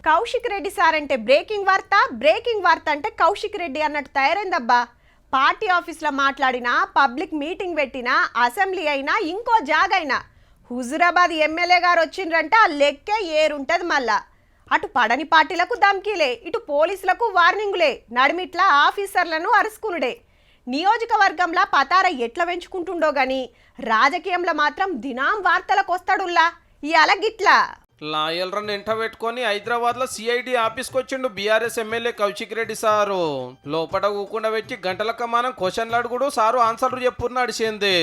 Kaushik Reddy sir అంటే breaking వార్త అంటే కౌశిక్ రెడ్డి అన్నట్టు తయారైందబ్బా. పార్టీ ఆఫీస్లో మాట్లాడినా, పబ్లిక్ మీటింగ్ పెట్టినా, అసెంబ్లీ అయినా, ఇంకో జాగైనా హుజురాబాద్ ఎమ్మెల్యే గారు వచ్చిండ్రంటే ఆ లెక్కే ఏరుంటది. మళ్ళా అటు పడని పార్టీలకు ధమ్కీలే, ఇటు పోలీసులకు వార్నింగులే, నడిమిట్లా ఆఫీసర్లను అరుసుకునుడే. నియోజకవర్గంలో పతార ఎట్లా పెంచుకుంటుండో గాని రాజకీయంలో మాత్రం దినాం వార్తలకు వస్తాడుల్లా ఈ అలగిట్లా. లాయల్రన్ ఎంట పెట్టుకొని హైదరాబాద్ లో సిఐడి ఆఫీస్కి వచ్చిండు BRS MLA Kaushik Reddy sir. లోపల ఊకుండా పెట్టి గంటల కమానం క్వశ్చన్లు అడుగుడు, సారు ఆన్సర్లు చెప్పురు నడిచింది.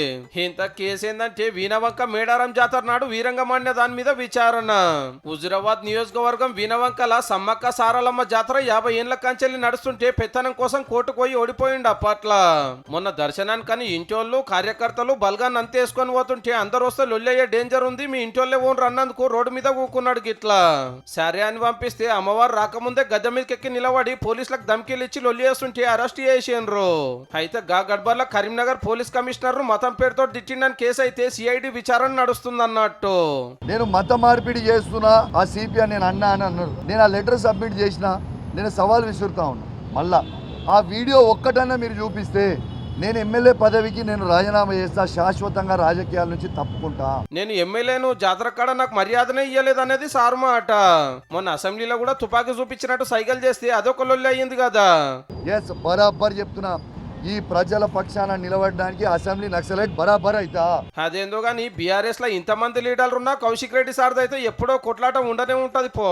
ఇంత కేసు ఏందంటే వీనవంక మేడారం జాతర నాడు వీరంగమాన్య దాని మీద విచారణ. హుజురాబాద్ నియోజకవర్గం వీనవంకల సమ్మక్క సారలమ్మ జాతర 50 ఏళ్ల కంచెల్లి నడుస్తుంటే పెత్తనం కోసం కోర్టుకు పోయి ఓడిపోయిండు అప్పట్ల. మొన్న దర్శనానికని ఇంటోళ్ళు కార్యకర్తలు బల్గాన్ని అంతేసుకొని పోతుంటే అందరు వస్తే లొల్లయ్యే డేంజర్ ఉంది, మీ ఇంటోళ్ళే ఓన్ అన్నందుకు రోడ్డు మీద కూకున్నాడు గిట్లా. సరే అని పంపిస్తే అమ్మవారు రాకముందే గద్దె మీదకెక్కి నిలబడి పోలీసులకు ధమ్కీలు ఇచ్చి లొల్లి చేస్తుంటే అరెస్ట్ చేసిండ్రు. అయితే గా గడ్బర్లో కరీంనగర్ పోలీస్ కమిషనర్ మతం పేరుతో తిట్టిండని కేసు అయితే సిఐడి విచారణ నడుస్తుంది అన్నట్టు. నేను మత మార్పిడి చేస్తున్నా ఆ సిపిఐ నేను అన్నా అని అన్నారు. నేను ఆ లెటర్ సబ్మిట్ చేసిన, నేను సవాల్ విసురుతా ఉన్నా. మళ్ళా ఆ వీడియో ఒక్కటన్నా మీరు చూపిస్తే నేను ఎమ్మెల్యే పదవికి నేను రాజీనామా చేస్తా, శాశ్వతంగా రాజకీయాల నుంచి తప్పుకుంటా. నేను ఎమ్మెల్యేను జాతర కాడ నాకు మర్యాదనే ఇయ్యలేదు అనేది సారు మాట. మొన్న అసెంబ్లీలో కూడా తుపాకీ చూపించినట్టు సైకిల్ చేస్తే అదొక లొల్లి అయ్యింది కదా. ఎస్, బరాబర్ చెప్తున్నా. ఈ ప్రజల పక్షాన నిలబడడానికి అసెంబ్లీ నక్సలైట్ బరాబర్ అయితా. అదేందో గానీ బీఆర్ఎస్ లో ఇంతమంది లీడర్లు ఉన్నా కౌశిక్ రెడ్డి సార్ది అయితే ఎప్పుడో కొట్లాట ఉండనే ఉంటది పో.